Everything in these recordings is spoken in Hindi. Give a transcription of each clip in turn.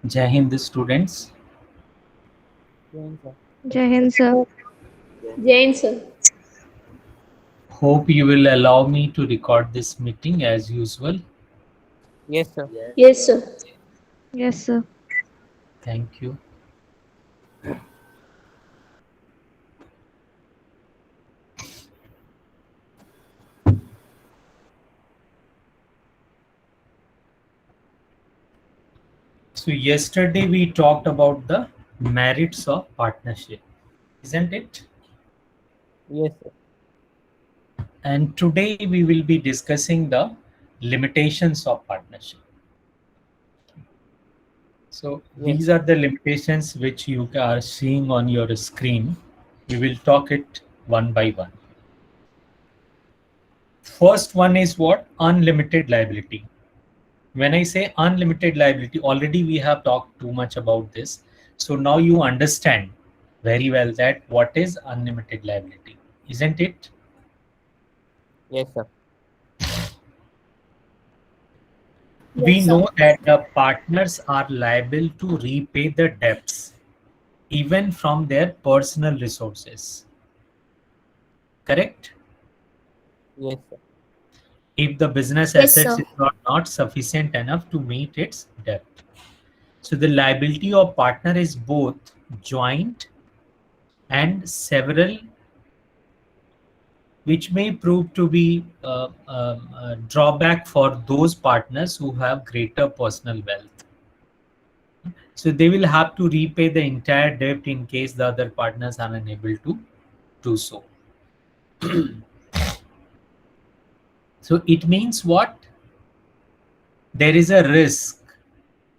Jai Hind students. Yes, sir. Jai Hind, sir. Jain sir. Hope you will allow me to record this meeting as usual. Yes, sir. Yes sir. Yes, sir. Thank you. So yesterday we talked about the merits of partnership, isn't it? Yes, sir. And today we will be discussing the limitations of partnership. So Yes, these sir. are the limitations which you are seeing on your screen. We will talk it one by one. First one is what? Unlimited liability. When I say unlimited liability, already we have talked too much about this. So now you understand very well that what is unlimited liability, isn't it? Yes, sir. We Yes sir. know that the partners are liable to repay the debts even from their personal resources. Correct? Yes, sir. If the business Yes assets sir. is not sufficient enough to meet its debt. So the liability of partner is both joint and several, which may prove to be a drawback for those partners who have greater personal wealth. So they will have to repay the entire debt in case the other partners are unable to do so. So it means what? There is a risk,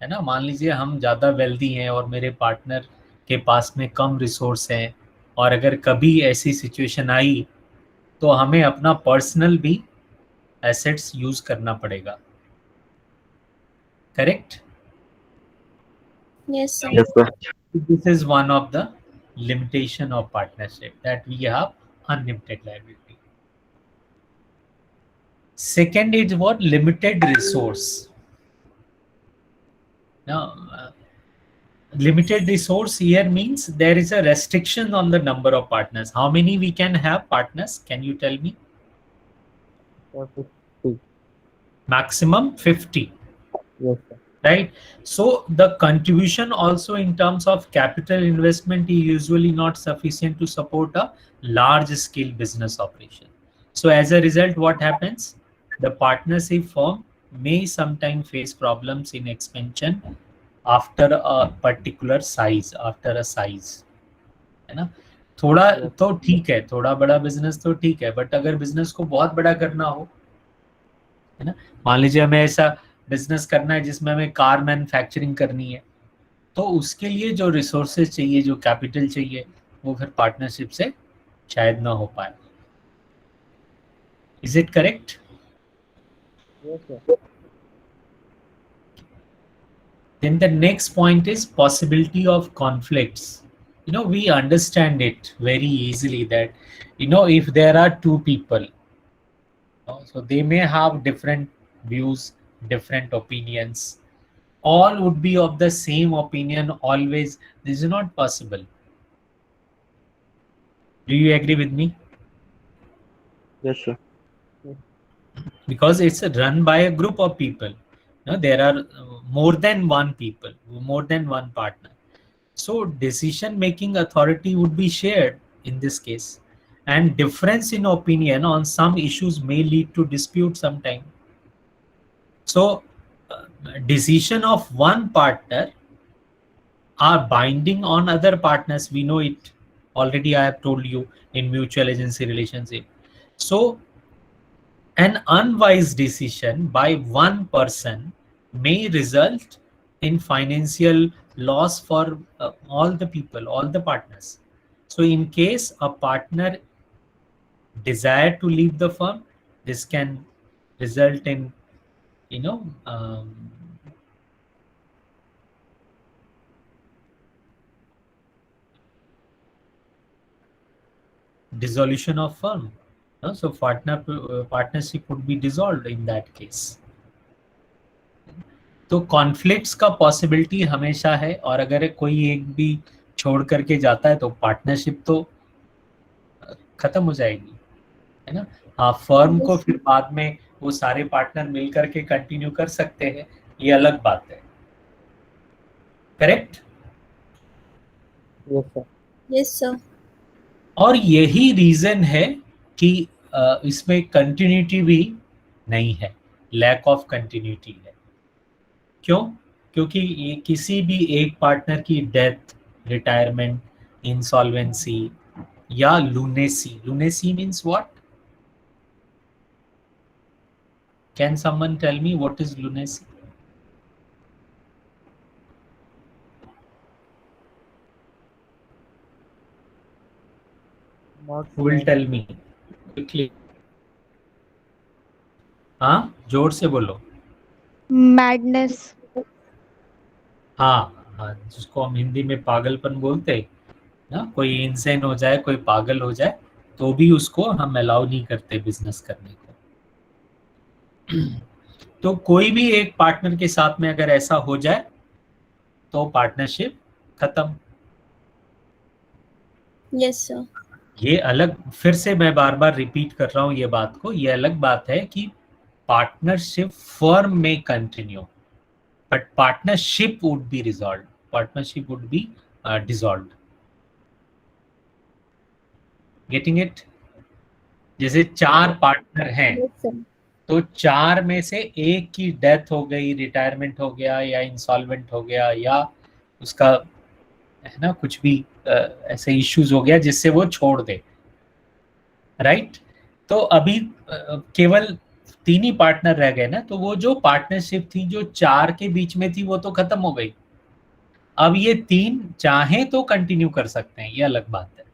है ना? मान लीजिए हम ज़्यादा वेल्दी हैं और मेरे पार्टनर के पास में कम रिसोर्स हैं, और अगर कभी ऐसी सिचुएशन आई तो हमें अपना पर्सनल भी एसेट्स यूज करना पड़ेगा. Correct? Yes sir. Yes, sir. This is one of the limitation of partnership, that we have unlimited liability. Second is what? Limited resource. Now, limited resource here means there is a restriction on the number of partners. How many we can have partners? Can you tell me? 50. Maximum 50. Yes, sir. Right? So the contribution also in terms of capital investment is usually not sufficient to support a large scale business operation. So as a result, what happens? The partnership firm may sometimes face problems in expansion after a particular size, after a size. है ना? थोड़ा Yes, तो ठीक है, थोड़ा बड़ा बिजनेस तो ठीक है, बट अगर बिजनेस को बहुत बड़ा करना हो, है ना? मान लीजिए हमें ऐसा बिजनेस करना है जिसमें हमें कार मैन्युफैक्चरिंग करनी है, तो उसके लिए जो रिसोर्सेज चाहिए, जो कैपिटल चाहिए, वो फिर पार्टनरशिप से शायद ना हो पाए. Is it correct? yes, sir. Then the next point is possibility of conflicts. We understand it very easily that, if there are two people, so they may have different views, different opinions, all would be of the same opinion always. This is not possible. Do you agree with me? Yes, sir. Because it's run by a group of people. There are more than one people, more than one partner. So decision making authority would be shared in this case, and difference in opinion on some issues may lead to dispute sometime. So decision of one partner are binding on other partners. We know it already. I have told you in mutual agency relationship. So an unwise decision by one person may result in financial loss for all the people, all the partners. So in case a partner desire to leave the firm, this can result in, you know, um, dissolution of firm. So partnership would be dissolved in that case. तो कॉन्फ्लिक्ट्स का पॉसिबिलिटी हमेशा है, और अगर कोई एक भी छोड़ करके जाता है तो पार्टनरशिप तो खत्म हो जाएगी, है ना। हाँ, फर्म को फिर बाद में वो सारे पार्टनर मिल करके कंटिन्यू कर सकते हैं, ये अलग बात है। Correct? Yes, sir. Yes, sir. और यही रीजन है कि इसमें कंटिन्यूटी भी नहीं है, लैक ऑफ कंटिन्यूटी है। क्यों? क्योंकि ये किसी भी एक पार्टनर की डेथ, रिटायरमेंट, इंसॉल्वेंसी या lunacy, lunacy means what? Can someone tell me what is lunacy? Not Who will sure. tell me quickly? हाँ, जोर से बोलो। मैडनेस। हाँ हाँ, जिसको हम हिंदी में पागलपन बोलते हैं ना, कोई इंसेन हो जाए, कोई पागल हो जाए, तो भी उसको हम अलाउ नहीं करते बिजनेस करने को। तो कोई भी एक पार्टनर के साथ में अगर ऐसा हो जाए तो पार्टनरशिप खत्म। Yes, sir. ये अलग, फिर से मैं बार बार रिपीट कर रहा हूँ ये बात को, ये अलग बात है कि पार्टनरशिप फर्म में continue, but partnership would be resolve, partnership would be dissolve. Getting it? जैसे 4 पार्टनर हैं, Yes, sir. तो 4 में से एक की डेथ हो गई, रिटायरमेंट हो गया, या इंसॉल्वेंट हो गया, या उसका, है ना, कुछ भी ऐसे इश्यूज हो गया जिससे वो छोड़ दे, राइट। तो अभी केवल 3 ही पार्टनर रह गए ना, तो वो जो पार्टनरशिप थी जो 4 के बीच में थी वो तो खत्म हो गई। अब ये 3 चाहे तो कंटिन्यू कर सकते हैं, ये अलग बात है।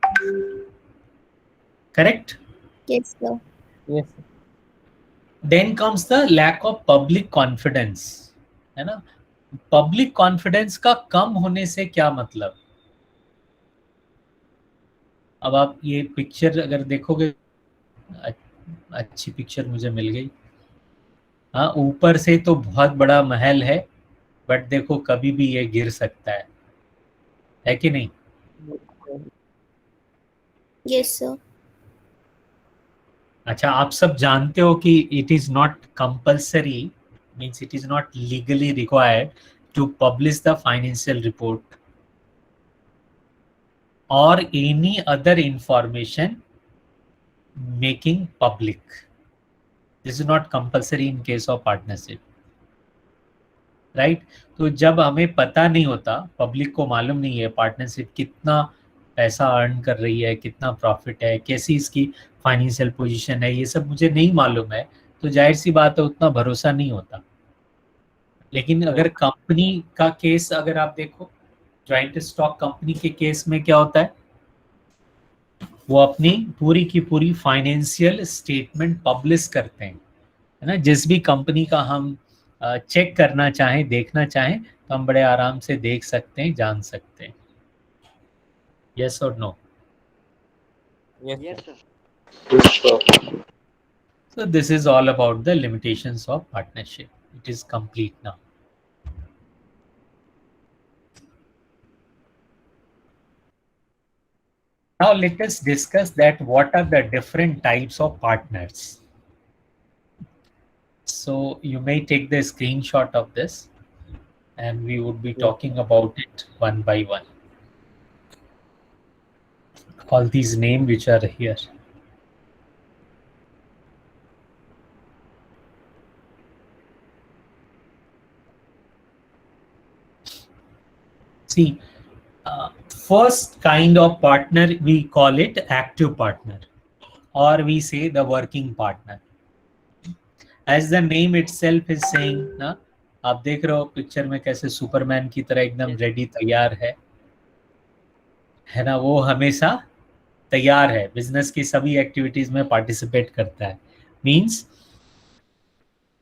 Correct? Yes, sir. Yes, sir. Then comes the lack of public confidence, है ना। पब्लिक कॉन्फिडेंस का कम होने से क्या मतलब? अब आप ये पिक्चर अगर देखोगे, अच्छी पिक्चर मुझे मिल गई। हाँ, ऊपर से तो बहुत बड़ा महल है, बट देखो कभी भी ये गिर सकता है कि नहीं? Yes, sir. अच्छा, आप सब जानते हो कि it is not compulsory, means it is not legally required to publish the financial report or any other information making public. This is not compulsory in case of partnership, right? तो जब हमें पता नहीं होता, पब्लिक को मालूम नहीं है पार्टनरशिप कितना पैसा अर्न कर रही है, कितना प्रॉफिट है, कैसी इसकी फाइनेंशियल पोजीशन है, ये सब मुझे नहीं मालूम है, तो जाहिर सी बात है उतना भरोसा नहीं होता। लेकिन अगर कंपनी का केस अगर आप देखो, जॉइंट स्टॉक कंपनी के केस में क्या होता है, वो अपनी पूरी की पूरी फाइनेंशियल स्टेटमेंट पब्लिश करते हैं, है ना। जिस भी कंपनी का हम चेक करना चाहें, देखना चाहें, तो हम बड़े आराम से देख सकते हैं, जान सकते हैं। यस और no? Yes, sir. Yes, sir. So this is all about the limitations of partnership. It is complete now. Now let us discuss that what are the different types of partners. So you may take the screenshot of this and we would be talking about it one by one. All these names which are here. See, first kind of partner, we call it active partner, or we say the working partner. As the name itself is saying, ना, आप देख रहे हो पिक्चर में कैसे सुपरमैन की तरह एकदम रेडी तैयार है ना। वो हमेशा तैयार है, बिजनेस की सभी एक्टिविटीज में पार्टिसिपेट करता है। Means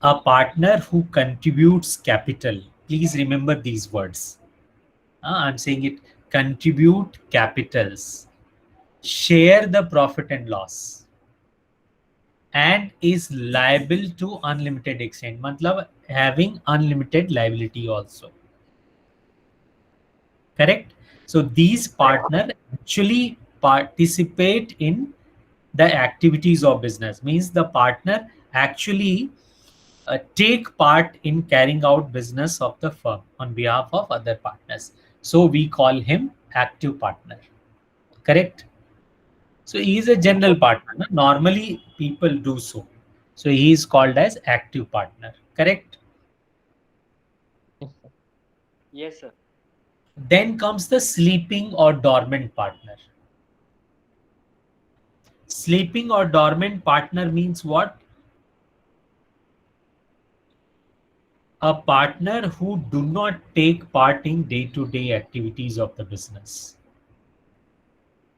a partner who contributes capital, please remember these words, I am saying it, contribute capitals, share the profit and loss, and is liable to unlimited extent, मतलब having unlimited liability also. Correct? So these partners actually participate in the activities of business, means the partner actually take part in carrying out business of the firm on behalf of other partners. So we call him active partner. Correct? So he is a general partner. No? Normally people do so. So he is called as active partner. Correct? Yes, sir. Yes, sir. Then comes the sleeping or dormant partner. Sleeping or dormant partner means what? A partner who do not take part in day-to-day activities of the business.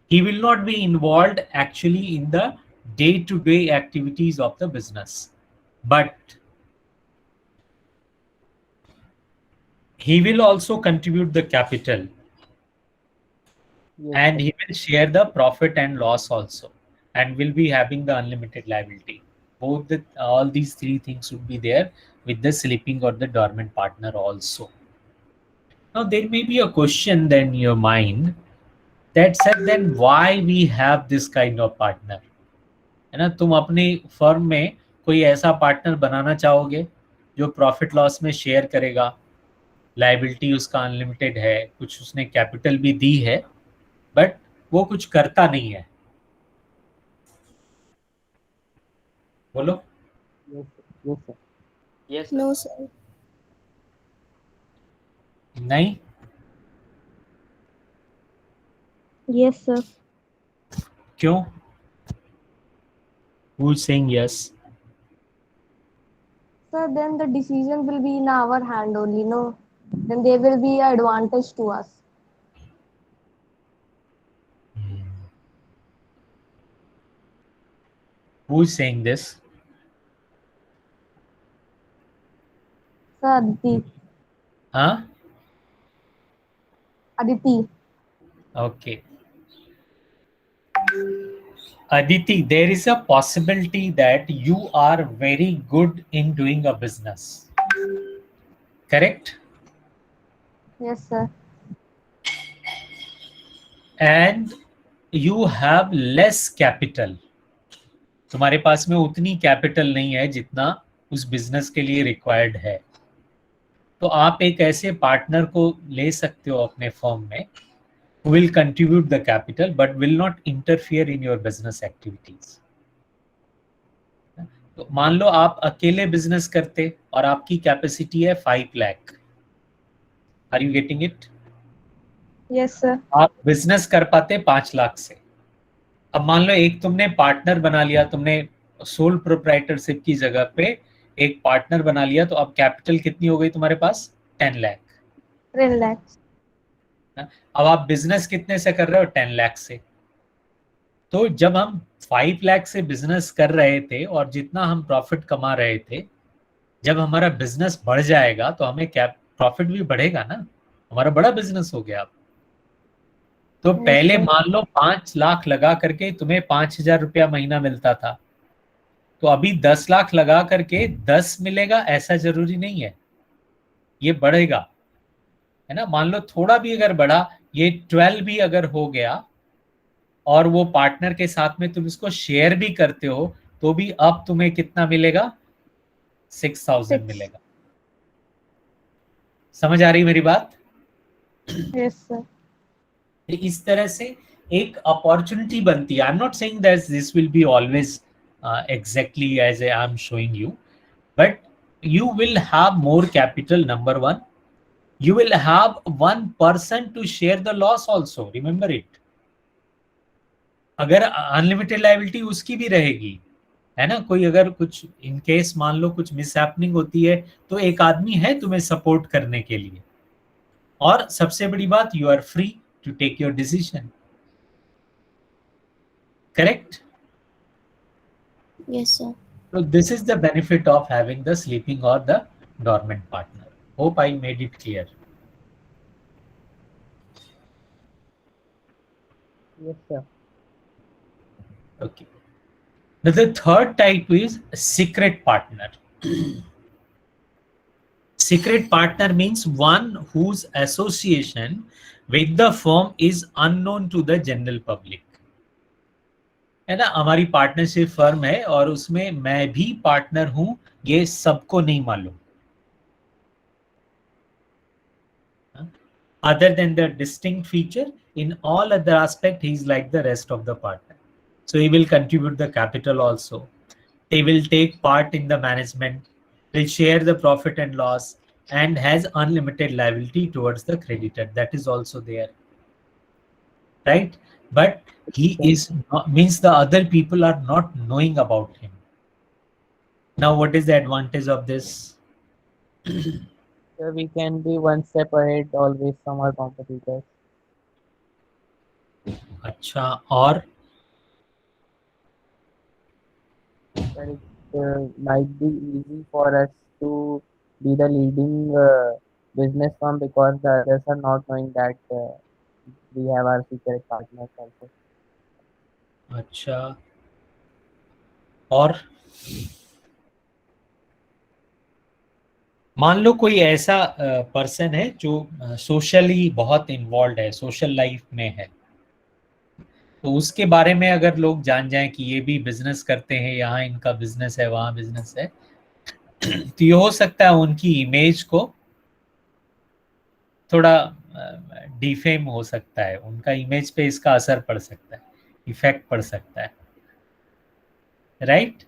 He will not be involved actually in the day-to-day activities of the business, but he will also contribute the capital, Yes, and sir. he will share the profit and loss also, and will be having the unlimited liability. All these three things would be there with the sleeping or the dormant partner also. Now there may be a question then in your mind that said, then why we have this kind of partner? है ना, तुम अपनी फर्म में कोई ऐसा पार्टनर बनाना चाहोगे जो प्रॉफिट लॉस में शेयर करेगा, लायबिलिटी उसका अनलिमिटेड है, कुछ उसने कैपिटल भी दी है, बट वो कुछ करता नहीं है. बोलो. Yes, sir. Yes, sir. Yes, sir. No, sir. नहीं. Yes, sir. क्यों? Who is saying yes? Sir, then the decision will be in our hand only, no? Then they will be an advantage to us. Who is saying this? Sir, Aditi. Huh? Aditi. Okay. Aditi, there is a possibility that you are very good in doing a business. Correct? Yes, sir. And you have less capital. तुम्हारे पास में उतनी कैपिटल नहीं है जितना उस बिजनेस के लिए रिक्वायर्ड है. तो आप एक ऐसे पार्टनर को ले सकते हो अपने फर्म में who will contribute the capital but will not interfere in your business activities. तो मान लो आप अकेले बिजनेस करते और आपकी कैपेसिटी है 5 lakh. Are you getting it? Yes, sir. आप बिजनेस कर पाते 5 लाख से. अब मान लो एक तुमने पार्टनर बना लिया, तुमने सोल प्रोप्राइटरशिप की जगह पे एक पार्टनर बना लिया, तो अब कैपिटल कितनी हो गई तुम्हारे पास? 10 लाख. 10 lakhs. अब आप बिजनेस कितने से कर रहे हो? 10 लाख से. तो जब हम 5 लाख से बिजनेस कर रहे थे और जितना हम प्रॉफिट कमा रहे थे, जब हमारा बिजनेस बढ़ जाएगा तो हमें क्या प्रॉफिट भी बढ़ेगा ना, हमारा बड़ा बिजनेस हो गया. तो पहले मान लो 5 लाख लगा करके तुम्हें 5,000 रुपया महीना मिलता था, तो अभी 10 लाख लगा करके 10 मिलेगा ऐसा जरूरी नहीं है, ये बढ़ेगा, है ना. मान लो थोड़ा भी अगर बढ़ा, ये 12 भी अगर हो गया और वो पार्टनर के साथ में तुम इसको शेयर भी करते हो, तो भी अब तुम्हें कितना मिलेगा? 6,000 मिलेगा. समझ आ रही मेरी बात? Yes, sir. इस तरह से एक अपॉर्चुनिटी बनती है. I am not saying that this will be always exactly as I am showing you, but you will have more capital. Number one, you will have one person to share the loss also. Remember it. अगर अनलिमिटेड लायबिलिटी उसकी भी रहेगी, है ना. कोई अगर कुछ इन केस मान लो कुछ मिस हैपनिंग होती है, तो एक आदमी है तुम्हें सपोर्ट करने के लिए. और सबसे बड़ी बात, you are free to take your decision. Correct? Yes, sir. So this is the benefit of having the sleeping or the dormant partner. Hope I made it clear. Yes, sir. Okay. Now the third type is secret partner. Secret partner means one whose association with the firm is unknown to the general public. है ना, हमारी पार्टनरशिप फर्म है और उसमें मैं भी पार्टनर हूं, ये सबको नहीं मालूम. Other than the distinct feature, in all other aspect, he is like the rest of the partner. So he will contribute the capital also. They will take part in the management, will share the profit and loss, and has unlimited liability towards the creditor. That is also there, right? But he is not, means the other people are not knowing about him. Now, what is the advantage of this? So we can be one step ahead always from our competitors. अच्छा, और But it might be easy for us to be the leading business firm because the others are not knowing that we have our secret partners also. अच्छा, और मान लो कोई ऐसा पर्सन है जो सोशली बहुत इन्वॉल्व है, सोशल लाइफ में है, तो उसके बारे में अगर लोग जान जाएं कि ये भी बिजनेस करते हैं, यहाँ इनका बिजनेस है, वहाँ बिजनेस है, तो ये हो सकता है उनकी इमेज को थोड़ा डिफेम हो सकता है, उनका इमेज पे इसका असर पड़ सकता है, इफेक्ट पड़ सकता है, राइट?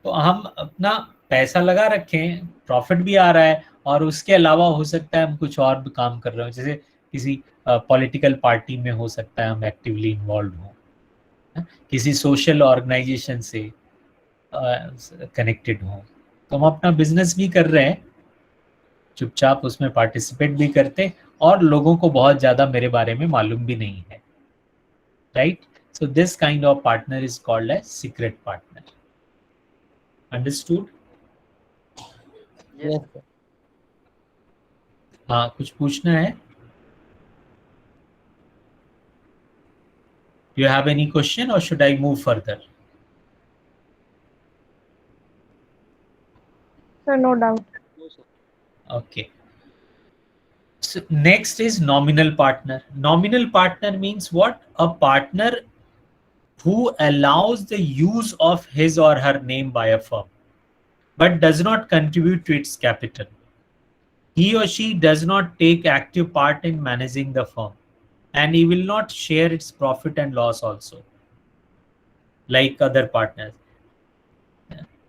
तो हम अपना पैसा लगा रखें, प्रॉफिट भी आ रहा है, और उसके अलावा हो सकता है हम कुछ और भी काम कर रहे हो, जैसे किसी पॉलिटिकल पार्टी में हो सकता है हम एक्टिवली इन्वॉल्व हों, किसी सोशल ऑर्गेनाइजेशन से कनेक्टेड हों, तो हम अपना बिजनेस भी कर रहे हैं, चुपचाप उसमें पार्टिसिपेट भी करते, और लोगों को बहुत ज़्यादा मेरे बारे में मालूम भी नहीं है, right? So this kind of partner is called as secret partner. Understood? Yes, sir. हाँ, कुछ पूछना है? You have any question or should I move further? Sir, no doubt. No, sir. Okay. So next is nominal partner. Nominal partner means what? A partner who allows the use of his or her name by a firm, but does not contribute to its capital. He or she does not take active part in managing the firm, and he will not share its profit and loss also, like other partners.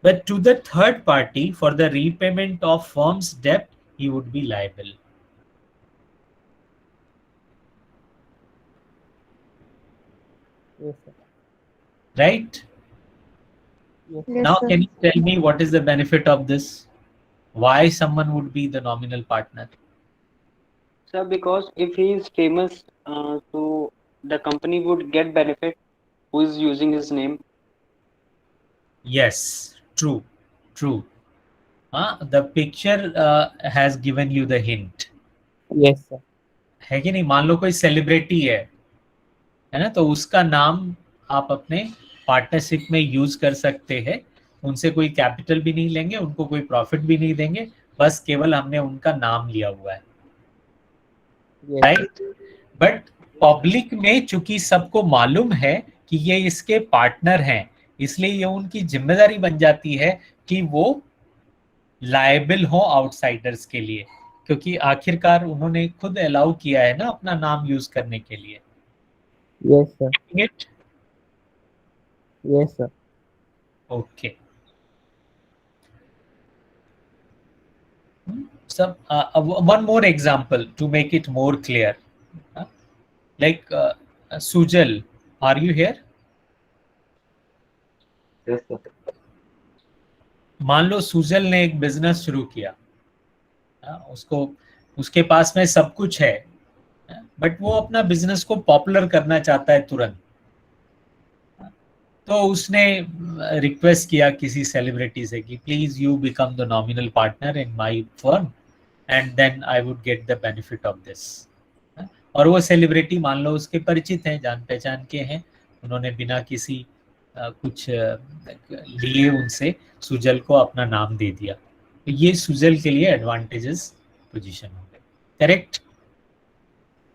But to the third party, for the repayment of firm's debt, he would be liable. Yes, sir. Right? Yes. Yes, Now, sir. can you tell me what is the benefit of this? Why someone would be the nominal partner? Sir, because if he is famous, so the company would get benefit who is using his name. Yes, true, true. The picture has given you the hint. Yes, sir. है कि नहीं? मान लो कोई सेलिब्रिटी है ना, तो उसका नाम आप अपने पार्टनरशिप में यूज कर सकते हैं. उनसे कोई कैपिटल भी नहीं लेंगे, उनको कोई प्रॉफिट भी नहीं देंगे, बस केवल हमने उनका नाम लिया हुआ है, Yes. राइट? बट पब्लिक में चूंकि सबको मालूम है कि ये इसके पार्टनर हैं, इसलिए ये उनकी जिम्मेदारी बन जाती है कि वो लायबल हो आउटसाइडर्स के लिए, क्योंकि आखिरकार उन्होंने खुद अलाउ किया है ना अपना नाम यूज करने के लिए. Yes, sir. It? Yes, sir. Okay. Some one more example to make it more clear. Like Sujal, are you here? Yes, sir. मान लो सुजल ने एक बिजनेस शुरू किया, उसको उसके पास में सब कुछ है, बट वो अपना बिजनेस को पॉपुलर करना चाहता है तुरंत. तो उसने रिक्वेस्ट किया किसी सेलिब्रिटी से कि please you become the nominal partner in my firm and then I would get the benefit of this. और वो सेलिब्रिटी मान लो उसके परिचित हैं, जान पहचान के हैं, उन्होंने बिना किसी कुछ लिए उनसे, सुजल को अपना नाम दे दिया, तो ये सुजल के लिए एडवांटेजेस पोजीशन हो गए। Correct?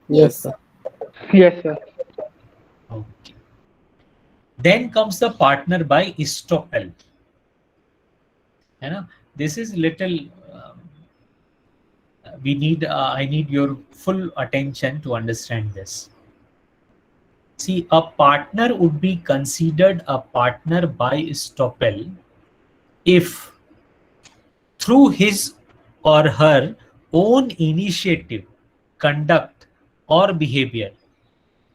Yes, sir. Yes, sir. Okay. Then comes the partner by estoppel. है ना? This is little. I need your full attention to understand this. See, a partner would be considered a partner by estoppel if, through his or her own initiative, conduct, or behavior,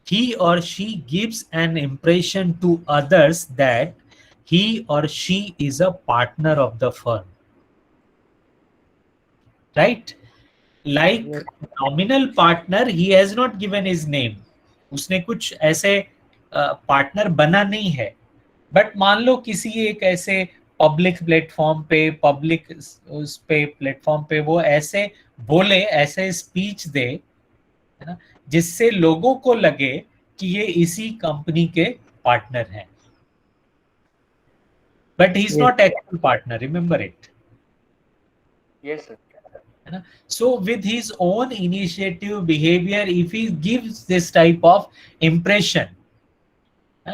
he or she gives an impression to others that he or she is a partner of the firm. Right? Like Yes. nominal partner, he has not given his name. उसने कुछ ऐसे पार्टनर बना नहीं है, बट मान लो किसी एक ऐसे पब्लिक प्लेटफॉर्म पे, पब्लिक उस पे प्लेटफॉर्म पे वो ऐसे बोले, ऐसे स्पीच दे, है ना, जिससे लोगों को लगे कि ये इसी कंपनी के पार्टनर हैं, but he is not actual partner, remember it. Yes, sir. So with his own initiative behavior, if he gives this type of impression,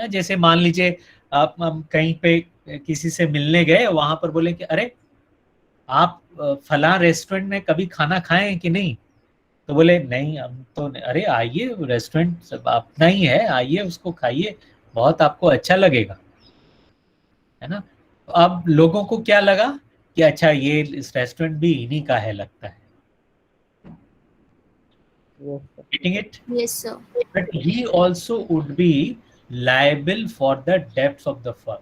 जैसे मान लीजिए आप हम कहीं पे किसी से मिलने गए, वहां पर बोले कि अरे आप फलां रेस्टोरेंट में कभी खाना खाए हैं कि नहीं, तो बोले नहीं हम तो नहीं। अरे आइए, रेस्टोरेंट सब अपना ही है, आइए उसको खाइए, बहुत आपको अच्छा लगेगा, है ना। अब लोगों को क्या लगा कि अच्छा ये इस रेस्टोरेंट भी इन्हीं का है लगता है। Yes, sir. Getting it? Yes, sir. But he also would be liable for the debts of the firm,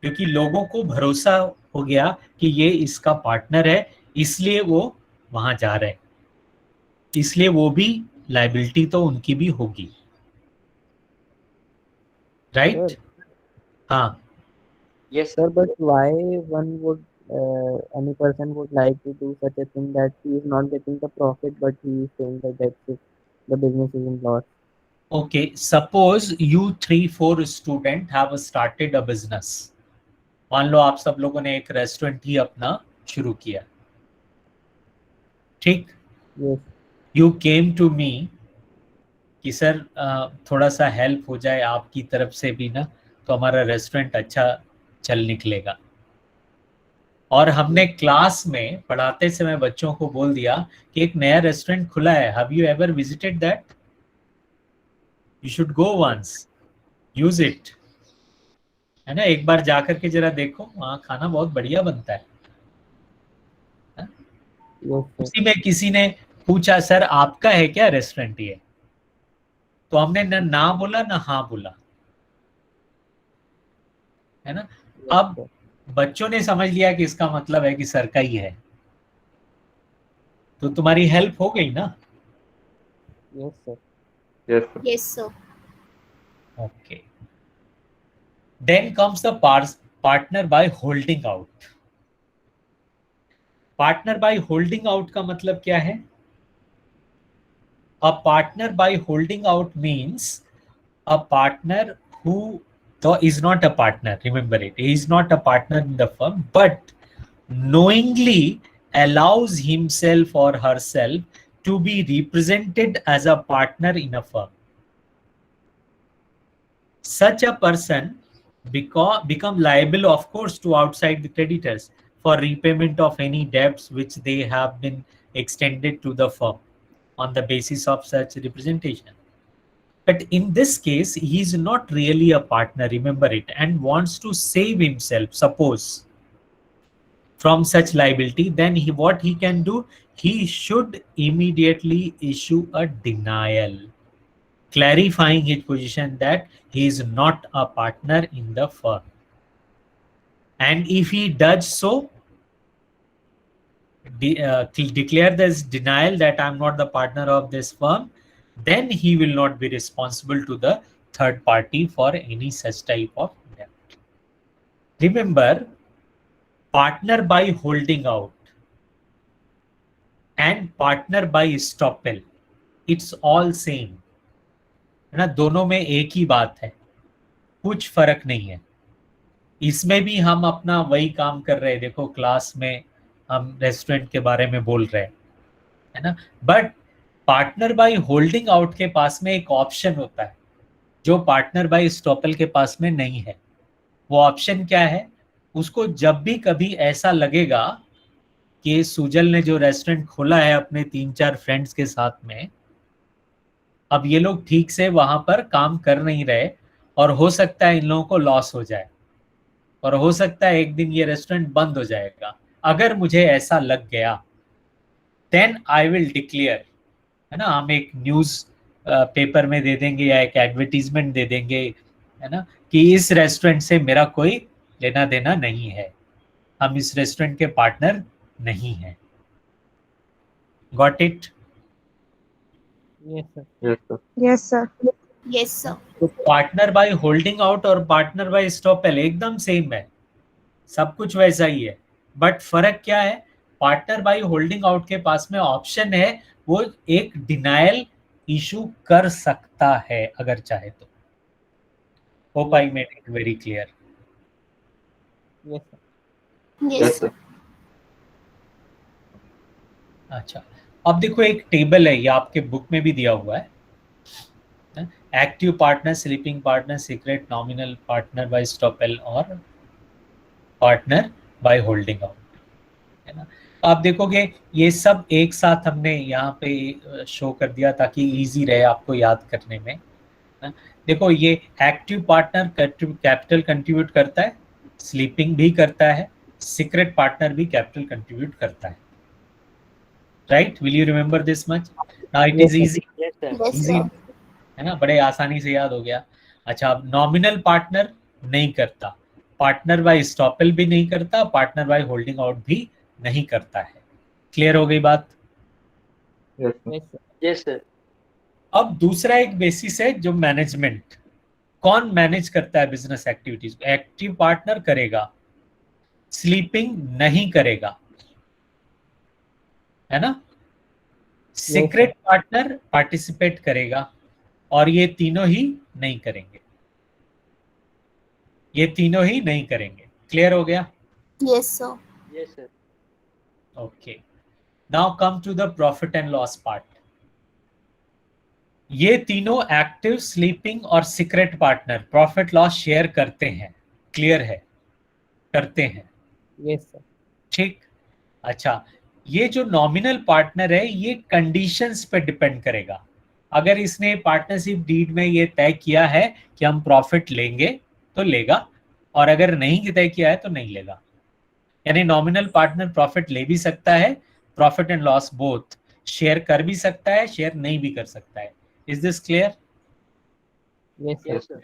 क्योंकि लोगों को भरोसा हो गया कि ये इसका पार्टनर है, इसलिए वो वहां जा रहे हैं, इसलिए वो भी लायबिलिटी तो उनकी भी होगी। राइट? हाँ। Yes, Sir, but why any person would like to do such a thing that he is not getting the profit, but he is saying that the business is in loss? Okay, suppose you 3-4 student have started a business. मान लो आप सब लोगों ने एक रेस्टोरेंट ही अपना शुरू किया, ठीक? Yes. You came to me कि सर थोड़ा सा हेल्प हो जाए आपकी तरफ से भी ना, तो हमारा रेस्टोरेंट अच्छा चल निकलेगा। और हमने क्लास में पढ़ाते समय बच्चों को बोल दिया कि एक नया रेस्टोरेंट खुला है, have you ever visited that? You should go once, use it, है ना, एक बार जाकर के जरा देखो, वहां खाना बहुत बढ़िया बनता है। Yes, sir. उसी में किसी ने पूछा सर आपका है क्या रेस्टोरेंट ये, तो हमने ना बोला ना हाँ बोला, है ना। अब sir. बच्चों ने समझ लिया कि इसका मतलब है कि सर का ही है, तो तुम्हारी हेल्प हो गई ना। Yes, sir. Yes, sir. Yes, sir. Okay. Then comes the partner by holding out. Partner by holding out का मतलब क्या है? A partner by holding out means a partner who is not a partner. Remember it. He is not a partner in the firm, but knowingly allows himself or herself to be represented as a partner in a firm. Such a person become liable, of course, to outside the creditors for repayment of any debts which they have been extended to the firm on the basis of such representation. But in this case, he is not really a partner, remember it, and wants to save himself, suppose, from such liability, then what he can do, he should immediately issue a denial, clarifying his position that he is not a partner in the firm. And if he does so, declare this denial that I'm not the partner of this firm, then he will not be responsible to the third party for any such type of debt. Remember, partner by holding out and partner by estoppel, it's all same, है ना, दोनों में एक ही बात है। कुछ फर्क नहीं है। इसमें भी हम अपना वही काम कर रहे हैं। देखो क्लास में हम रेस्टोरेंट के बारे में बोल रहे हैं, है ना, but partner by holding out के पास में एक ऑप्शन होता है जो पार्टनर बाय एस्टॉपल के पास में नहीं है। वो ऑप्शन क्या है? उसको जब भी कभी ऐसा लगेगा कि सुजल ने जो रेस्टोरेंट खोला है अपने 3-4 फ्रेंड्स के साथ में, अब ये लोग ठीक से वहां पर काम कर नहीं रहे और हो सकता है इन लोगों को लॉस हो जाए और हो सकता है एक दिन ये रेस्टोरेंट बंद हो जाएगा। अगर मुझे ऐसा लग गया देन आई विल डिक्लेयर, है ना, हम एक न्यूज पेपर में दे देंगे या एक एडवर्टीजमेंट दे देंगे, है ना, कि इस रेस्टोरेंट से मेरा कोई लेना देना नहीं है, हम इस रेस्टोरेंट के पार्टनर नहीं हैं। Got it? Yes, sir. Yes, sir. Yes, sir. Yes, sir. तो पार्टनर बाय होल्डिंग आउट और पार्टनर बाय स्टॉपल एकदम सेम है, सब कुछ वैसा ही है, बट फर्क क्या है? पार्टनर बाय होल्डिंग आउट के पास में ऑप्शन है, वो एक डिनायल इशू कर सकता है अगर चाहे तो। Hope I made it very clear. Yes, sir. Yes, Yes, sir. sir. अच्छा, अब देखो एक टेबल है, ये आपके बुक में भी दिया हुआ है, active partner, sleeping partner, secret, nominal partner by estoppel और पार्टनर बाय होल्डिंग आउट, है ना। तो आप देखोगे ये सब एक साथ हमने यहाँ पे शो कर दिया ताकि इजी रहे आपको याद करने में, ना। देखो ये एक्टिव पार्टनर कैपिटल कंट्रीब्यूट करता है, स्लीपिंग भी करता है, सीक्रेट पार्टनर भी कैपिटल कंट्रीब्यूट करता है, right? Will you remember this much? Now it is easy, Yes, sir. Yes, easy, sir. है ना, बड़े आसानी से याद हो गया। अच्छा, अब नॉमिनल पार्टनर नहीं करता, पार्टनर बाय स्टॉपल भी नहीं करता, पार्टनर बाय होल्डिंग आउट भी नहीं करता है। क्लियर हो गई बात? Yes, sir. Yes, sir. Yes, sir. अब दूसरा एक बेसिस है जो मैनेजमेंट, कौन मैनेज करता है बिजनेस एक्टिविटीज? एक्टिव पार्टनर करेगा, स्लीपिंग नहीं करेगा, है ना, सीक्रेट पार्टनर पार्टिसिपेट करेगा, और ये तीनों ही नहीं करेंगे, ये तीनों ही नहीं करेंगे। क्लियर हो गया? Yes, sir. Yes, sir. Okay, now come to the profit and loss part. ये तीनों एक्टिव, स्लीपिंग और secret partner profit loss share करते हैं। क्लियर है? करते हैं, Yes, sir. ठीक। अच्छा, ये जो नॉमिनल पार्टनर है ये कंडीशंस पे डिपेंड करेगा। अगर इसने पार्टनरशिप डीड में ये तय किया है कि हम प्रॉफिट लेंगे तो लेगा, और अगर नहीं तय किया है तो नहीं लेगा। यानी नॉमिनल पार्टनर प्रॉफिट ले भी सकता है, profit and loss both share कर भी सकता है, शेयर नहीं भी कर सकता है। Is this clear? Yes, sir. Yes, sir.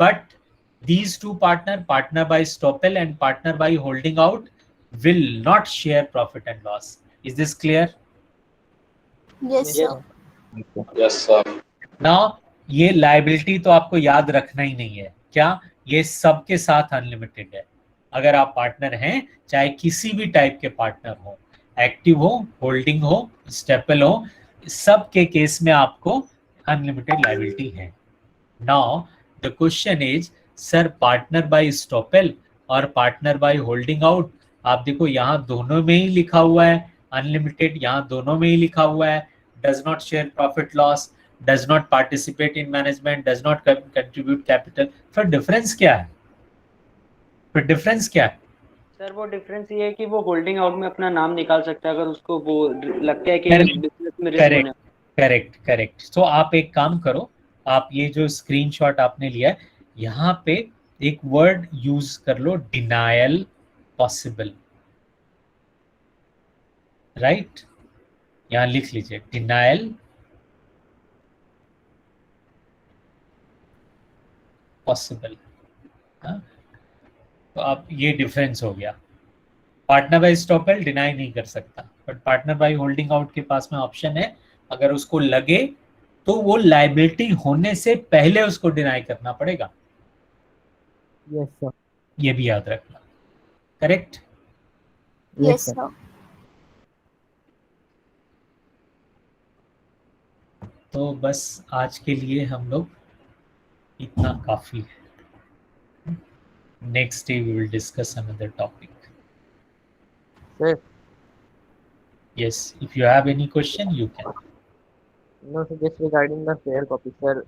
But these two partner by Stoppel and partner by holding out, will not share profit and loss. Is this clear? Yes, Yes, sir. sir. Yes, sir. Now ये liability तो आपको याद रखना ही नहीं है। क्या? ये सबके साथ अनलिमिटेड है। अगर आप पार्टनर हैं, चाहे किसी भी टाइप के पार्टनर हो, एक्टिव हो, होल्डिंग हो, स्टेपल हो, सब के केस में आपको अनलिमिटेड लायबिलिटी है। Now the question is, sir partner by estoppel और पार्टनर बाय होल्डिंग आउट, आप देखो यहाँ दोनों में ही लिखा हुआ है अनलिमिटेड, यहाँ दोनों में ही लिखा हुआ है does not share profit loss, does not participate in management, does not contribute capital. फिर डिफरेंस क्या है? फिर डिफरेंस क्या है? सर वो डिफरेंस ये है कि वो होल्डिंग आउट में अपना नाम निकाल सकता है अगर उसको वो लगता है कि Correct. बिजनेस में रिस्क होने। Correct correct. तो आप एक काम करो, आप ये जो स्क्रीनशॉट आपने लिया है यहाँ पे एक वर्ड यूज कर लो, डिनायल पॉसिबल, राइट? यहाँ लिख लीजिए डिनायल पॉसिबल। तो आप ये डिफरेंस हो गया। पार्टनर बाय स्टॉपल डिनाई नहीं कर सकता, but partner by holding out के पास में ऑप्शन है, अगर उसको लगे तो वो लायबिलिटी होने से पहले उसको डिनाई करना पड़ेगा। Yes, sir. ये भी याद रखना। करेक्ट? Yes, sir. तो बस आज के लिए हम लोग इतना काफी है। Next day we will discuss another topic. Sir, Yes, if you have any question, you can. no, so just regarding the fair copy, sir,